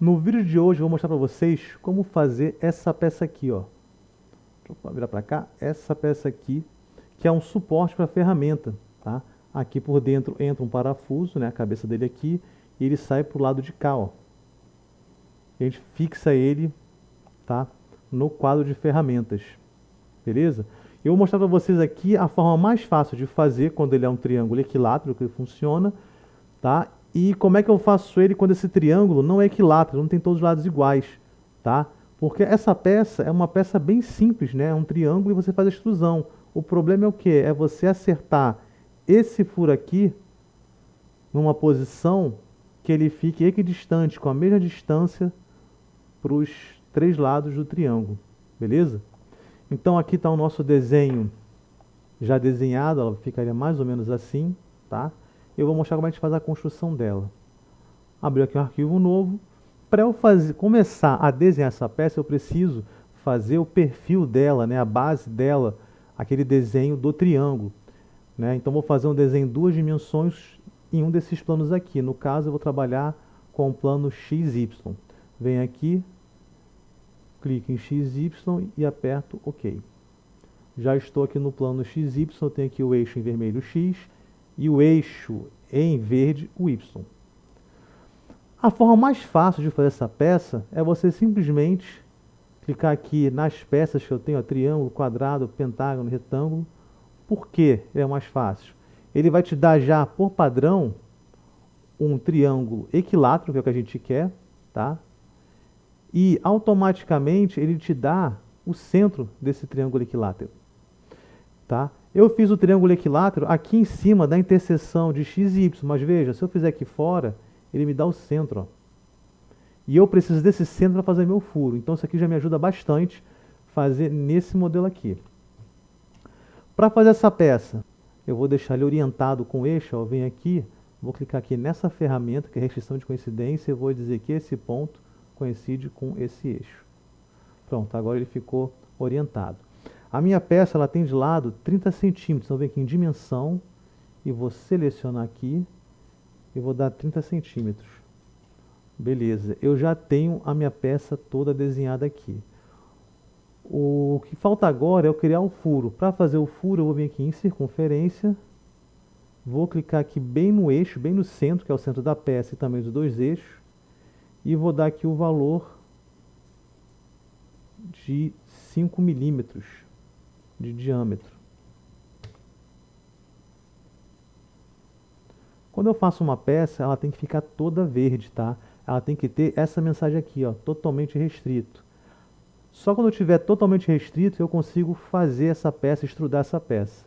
No vídeo de hoje eu vou mostrar para vocês como fazer essa peça aqui, ó. Deixa eu virar para cá. Essa peça aqui, que é um suporte para a ferramenta, tá? Aqui por dentro entra um parafuso, né? A cabeça dele aqui, e ele sai para o lado de cá, ó. A gente fixa ele, tá? No quadro de ferramentas, beleza? Eu vou mostrar para vocês aqui a forma mais fácil de fazer quando ele é um triângulo equilátero, que ele funciona, tá? E como é que eu faço ele quando esse triângulo não é equilátero, não tem todos os lados iguais, tá? Porque essa peça é uma peça bem simples, né? É um triângulo e você faz a extrusão. O problema é o quê? É você acertar esse furo aqui numa posição que ele fique equidistante, com a mesma distância para os três lados do triângulo, beleza? Então aqui está o nosso desenho já desenhado, ela ficaria mais ou menos assim, tá? Eu vou mostrar como a gente faz a construção dela. Abrir aqui um arquivo novo. Para eu começar a desenhar essa peça, eu preciso fazer o perfil dela, né? A base dela, aquele desenho do triângulo, né? Então vou fazer um desenho em duas dimensões em um desses planos aqui. No caso, eu vou trabalhar com o plano XY. Venho aqui, clique em XY e aperto OK. Já estou aqui no plano XY, eu tenho aqui o eixo em vermelho X e o eixo em verde o Y. A forma mais fácil de fazer essa peça é você simplesmente clicar aqui nas peças que eu tenho, ó, triângulo, quadrado, pentágono, retângulo. Por que é mais fácil? Ele vai te dar já por padrão um triângulo equilátero, que é o que a gente quer, tá? E automaticamente ele te dá o centro desse triângulo equilátero, tá? Eu fiz o triângulo equilátero aqui em cima da interseção de x e y, mas veja, se eu fizer aqui fora, ele me dá o centro, ó. E eu preciso desse centro para fazer meu furo. Então isso aqui já me ajuda bastante fazer nesse modelo aqui. Para fazer essa peça, eu vou deixar ele orientado com eixo, ó, eu venho aqui, vou clicar aqui nessa ferramenta, que é restrição de coincidência, e vou dizer que esse ponto coincide com esse eixo. Pronto, agora ele ficou orientado. A minha peça ela tem de lado 30 centímetros, então eu venho aqui em dimensão e vou selecionar aqui e vou dar 30 centímetros. Beleza, eu já tenho a minha peça toda desenhada aqui. O que falta agora é eu criar o furo. Para fazer o furo eu vou vir aqui em circunferência, vou clicar aqui bem no eixo, bem no centro, que é o centro da peça e também dos dois eixos, e vou dar aqui o valor de 5 milímetros de diâmetro. Quando eu faço uma peça, ela tem que ficar toda verde, tá? Ela tem que ter essa mensagem aqui, ó, totalmente restrito. Só quando eu tiver totalmente restrito, eu consigo fazer essa peça, extrudar essa peça.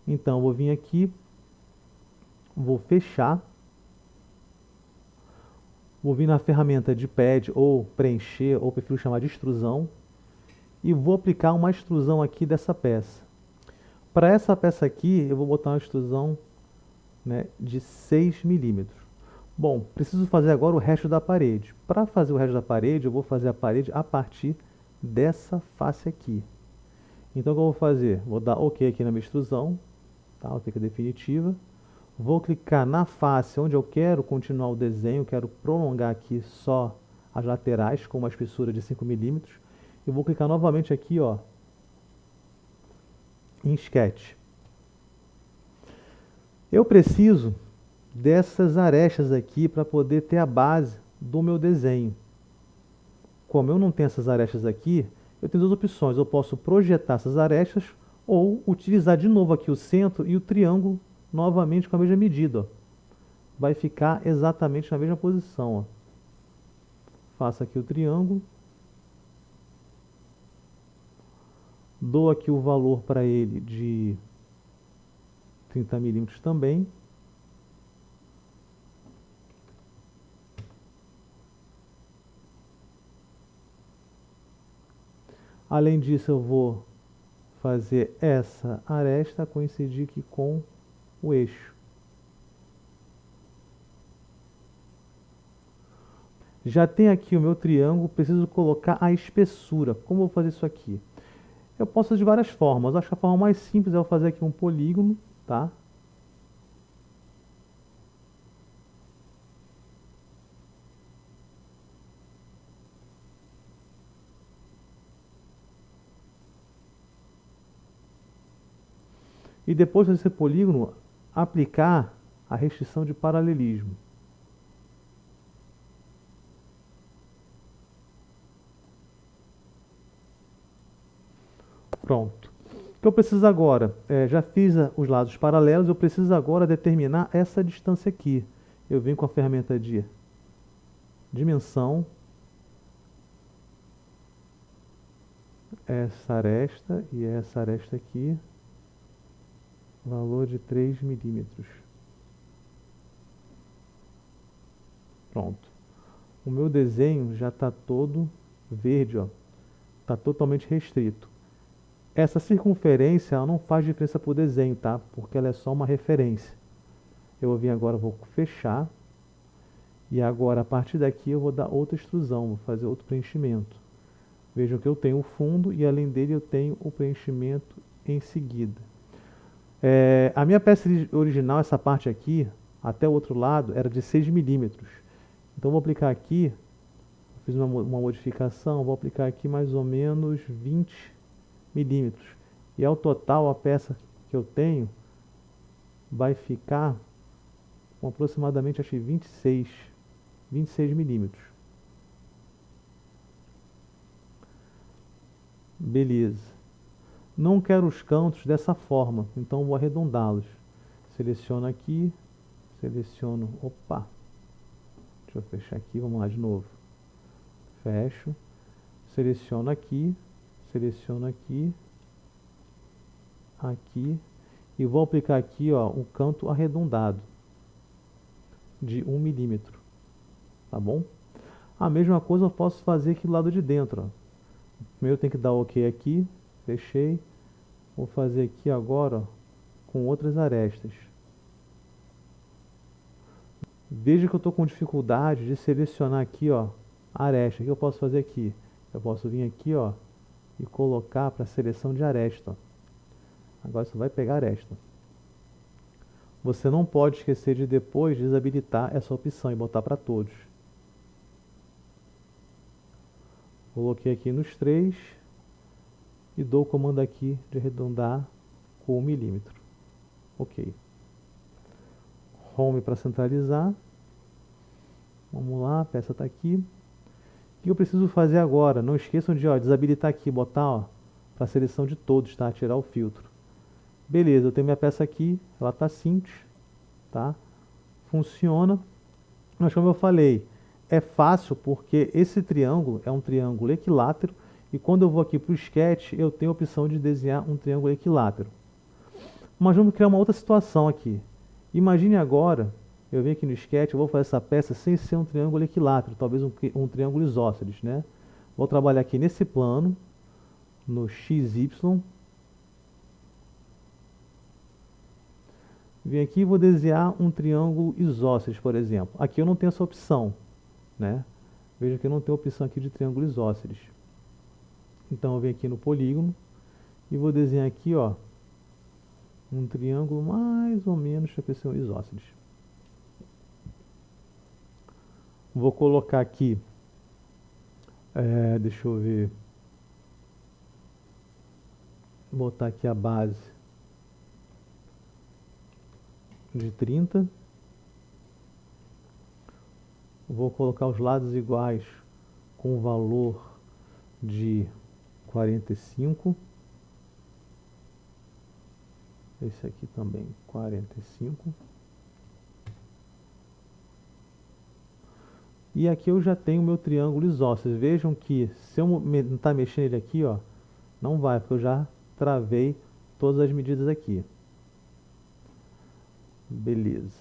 Então, eu vou vir aqui, vou fechar, vou vir na ferramenta de pad ou preencher, ou prefiro chamar de extrusão, e vou aplicar uma extrusão aqui dessa peça. Para essa peça aqui, eu vou botar uma extrusão, né, de 6 milímetros. Bom, preciso fazer agora o resto da parede. Para fazer o resto da parede, eu vou fazer a parede a partir dessa face aqui. Então o que eu vou fazer? Vou dar OK aqui na minha extrusão, tá? OK definitiva. Vou clicar na face onde eu quero continuar o desenho, quero prolongar aqui só as laterais com uma espessura de 5 milímetros. E vou clicar novamente aqui, ó, em Sketch. Eu preciso dessas arestas aqui para poder ter a base do meu desenho. Como eu não tenho essas arestas aqui, eu tenho duas opções. Eu posso projetar essas arestas ou utilizar de novo aqui o centro e o triângulo novamente com a mesma medida, ó. Vai ficar exatamente na mesma posição, ó. Faço aqui o triângulo. Dou aqui o valor para ele de 30 milímetros também. Além disso, eu vou fazer essa aresta coincidir aqui com o eixo. Já tem aqui o meu triângulo, preciso colocar a espessura. Como eu vou fazer isso aqui? Eu posso fazer de várias formas. Acho que a forma mais simples é eu fazer aqui um polígono, tá? E depois desse polígono, aplicar a restrição de paralelismo. Pronto. O que eu preciso agora? Já fiz os lados paralelos, eu preciso agora determinar essa distância aqui. Eu venho com a ferramenta de dimensão, essa aresta e essa aresta aqui, valor de 3 milímetros. Pronto. O meu desenho já está todo verde, ó. Está totalmente restrito. Essa circunferência ela não faz diferença para o desenho, tá? Porque ela é só uma referência. Eu vou vir agora, vou fechar. E agora, a partir daqui, eu vou dar outra extrusão, vou fazer outro preenchimento. Vejam que eu tenho o fundo e além dele eu tenho o preenchimento em seguida. A minha peça original, essa parte aqui, até o outro lado, era de 6 milímetros. Então eu vou aplicar aqui, fiz uma modificação, vou aplicar aqui mais ou menos 20 milímetros. E ao total, a peça que eu tenho vai ficar com aproximadamente, acho que 26 milímetros. Beleza. Não quero os cantos dessa forma, então vou arredondá-los. Seleciono aqui, seleciono, opa, deixa eu fechar aqui, vamos lá de novo. Fecho, seleciono aqui, aqui, e vou aplicar aqui, ó, um canto arredondado de 1 milímetro, tá bom? A mesma coisa eu posso fazer aqui do lado de dentro, ó. Primeiro eu tenho que dar OK aqui, fechei. Vou fazer aqui agora, ó, com outras arestas. Veja que eu estou com dificuldade de selecionar aqui, ó, a aresta. O que eu posso fazer aqui? Eu posso vir aqui, ó, e colocar para seleção de aresta. Agora você vai pegar a aresta. Você não pode esquecer de depois desabilitar essa opção e botar para todos. Coloquei aqui nos 3 e dou o comando aqui de arredondar com 1 milímetro. OK. Home para centralizar. Vamos lá, a peça está aqui. O que eu preciso fazer agora? Não esqueçam de desabilitar aqui, botar para a seleção de todos, tá? Tirar o filtro. Beleza, eu tenho minha peça aqui, ela está simples, tá? Funciona. Mas como eu falei, é fácil porque esse triângulo é um triângulo equilátero e quando eu vou aqui para o sketch, eu tenho a opção de desenhar um triângulo equilátero. Mas vamos criar uma outra situação aqui. Imagine agora, eu venho aqui no sketch, eu vou fazer essa peça sem ser um triângulo equilátero, talvez um triângulo isósceles, né? Vou trabalhar aqui nesse plano, no XY. Vim aqui e vou desenhar um triângulo isósceles, por exemplo. Aqui eu não tenho essa opção, né? Veja que eu não tenho opção aqui de triângulo isósceles. Então eu venho aqui no polígono e vou desenhar aqui, ó, um triângulo mais ou menos para ser um isósceles. Vou colocar aqui, deixa eu ver, botar aqui a base de 30. Vou colocar os lados iguais com o valor de 45. Esse aqui também, 45. E aqui eu já tenho o meu triângulo isósceles. Vejam que se eu não estar mexendo ele aqui, ó, não vai, porque eu já travei todas as medidas aqui. Beleza.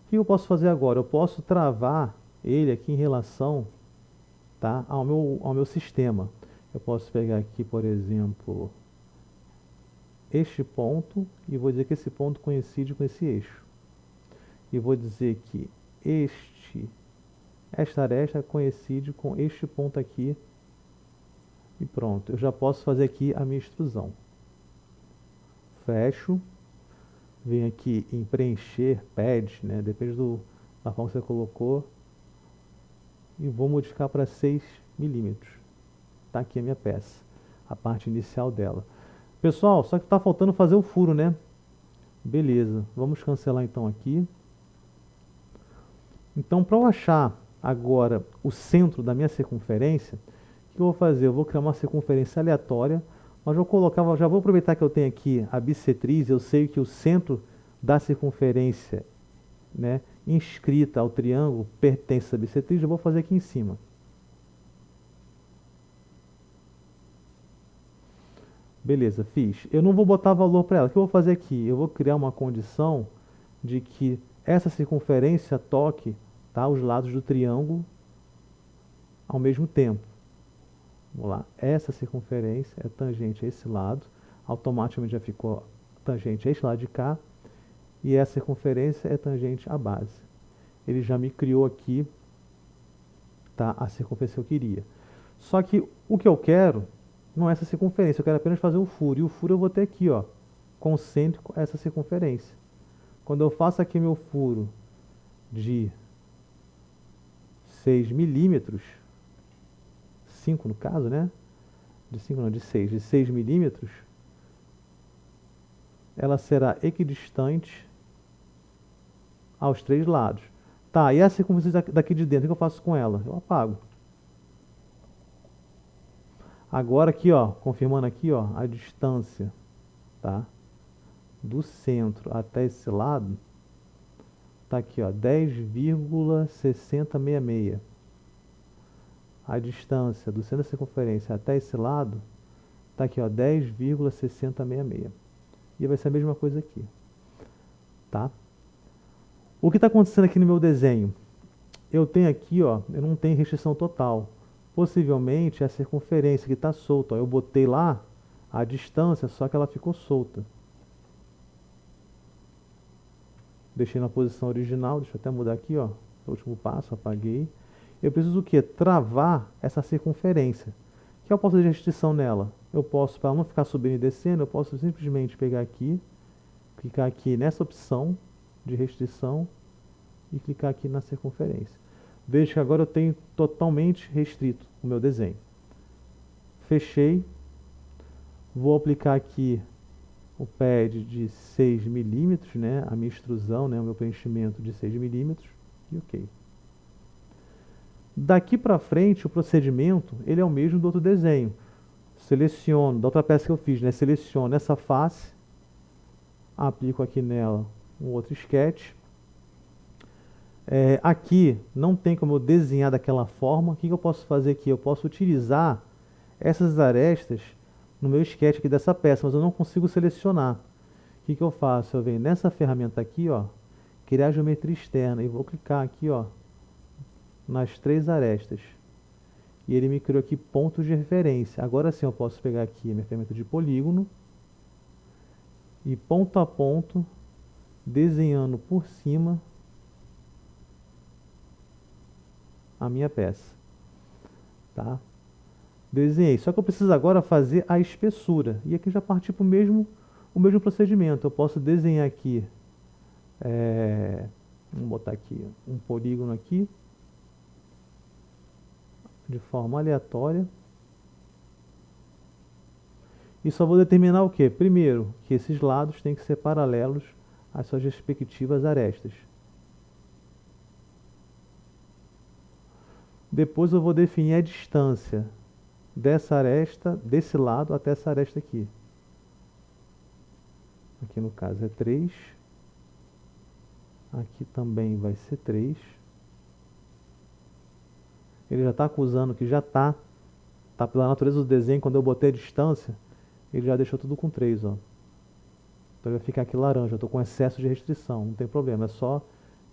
O que eu posso fazer agora? Eu posso travar ele aqui em relação, tá, ao meu sistema. Eu posso pegar aqui, por exemplo, este ponto e vou dizer que esse ponto coincide com esse eixo. E vou dizer que esta aresta coincide com este ponto aqui. E pronto, eu já posso fazer aqui a minha extrusão. Fecho. Venho aqui em preencher pad, né? Depende da forma que você colocou. E vou modificar para 6 milímetros. Tá aqui a minha peça, a parte inicial dela. Pessoal, só que está faltando fazer o furo, né? Beleza, vamos cancelar então aqui. Então, para eu achar agora o centro da minha circunferência, o que eu vou fazer? Eu vou criar uma circunferência aleatória, mas vou colocar, já vou aproveitar que eu tenho aqui a bissetriz, eu sei que o centro da circunferência, né, inscrita ao triângulo pertence à bissetriz, eu vou fazer aqui em cima. Beleza, fiz. Eu não vou botar valor para ela. O que eu vou fazer aqui? Eu vou criar uma condição de que essa circunferência toque, tá, os lados do triângulo ao mesmo tempo. Vamos lá. Essa circunferência é tangente a esse lado. Automaticamente já ficou tangente a este lado de cá. E essa circunferência é tangente à base. Ele já me criou aqui, tá, a circunferência que eu queria. Só que o que eu quero não é essa circunferência. Eu quero apenas fazer o furo. E o furo eu vou ter aqui, ó, concêntrico a essa circunferência. Quando eu faço aqui meu furo de 6 milímetros, 5 no caso, né? De 5 não, de 6. De 6 milímetros, ela será equidistante aos três lados. Tá, e a circunferência daqui de dentro, o que eu faço com ela? Eu apago. Agora aqui, ó, confirmando aqui, ó, a distância, tá? Do centro até esse lado, tá aqui, ó, 10,6066. A distância do centro da circunferência até esse lado, tá aqui, ó, 10,6066. E vai ser a mesma coisa aqui, tá? O que está acontecendo aqui no meu desenho? Eu tenho aqui, ó, eu não tenho restrição total. Possivelmente é a circunferência que está solta. Ó. Eu botei lá a distância, só que ela ficou solta. Deixei na posição original, deixa eu até mudar aqui, ó. O último passo, apaguei. Eu preciso o quê? Travar essa circunferência. O que eu posso fazer de restrição nela? Eu posso, para não ficar subindo e descendo, eu posso simplesmente pegar aqui, clicar aqui nessa opção de restrição e clicar aqui na circunferência. Veja que agora eu tenho totalmente restrito o meu desenho. Fechei. Vou aplicar aqui o pad de 6 milímetros, né? A minha extrusão, né? O meu preenchimento de 6 milímetros. E ok. Daqui para frente, o procedimento ele é o mesmo do outro desenho. Seleciono, da outra peça que eu fiz, né? Seleciono essa face, aplico aqui nela um outro sketch. Aqui não tem como eu desenhar daquela forma. O que eu posso fazer aqui? Eu posso utilizar essas arestas no meu sketch aqui dessa peça, mas eu não consigo selecionar. O que eu faço? Eu venho nessa ferramenta aqui, ó, criar geometria externa e vou clicar aqui, ó, nas três arestas. E ele me criou aqui pontos de referência. Agora sim eu posso pegar aqui a minha ferramenta de polígono e ponto a ponto, desenhando por cima a minha peça, tá? Desenhei, só que eu preciso agora fazer a espessura, e aqui já parti para o mesmo procedimento. Eu posso desenhar aqui, vamos botar aqui um polígono aqui, de forma aleatória, e só vou determinar o que? Primeiro, que esses lados têm que ser paralelos às suas respectivas arestas. Depois eu vou definir a distância dessa aresta, desse lado até essa aresta aqui. Aqui no caso é 3. Aqui também vai ser 3. Ele já está acusando que já está pela natureza do desenho, quando eu botei a distância, ele já deixou tudo com 3, ó. Então vai ficar aqui laranja, eu estou com excesso de restrição, não tem problema, é só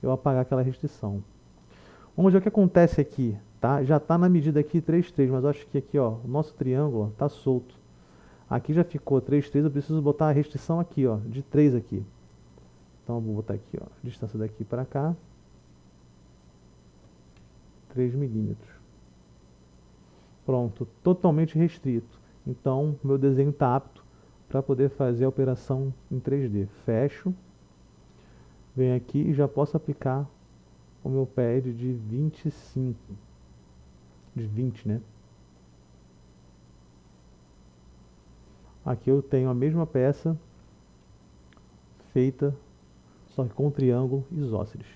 eu apagar aquela restrição. Vamos ver o que acontece aqui, tá? Já está na medida aqui 3, 3, mas eu acho que aqui, ó, o nosso triângulo está solto. Aqui já ficou 3, 3, eu preciso botar a restrição aqui, ó, de 3 aqui. Então eu vou botar aqui, ó, distância daqui para cá, 3 milímetros. Pronto, totalmente restrito. Então meu desenho está apto para poder fazer a operação em 3D. Fecho, venho aqui e já posso aplicar o meu pad de 25, de 20, né? Aqui eu tenho a mesma peça feita, só que com triângulo isósceles.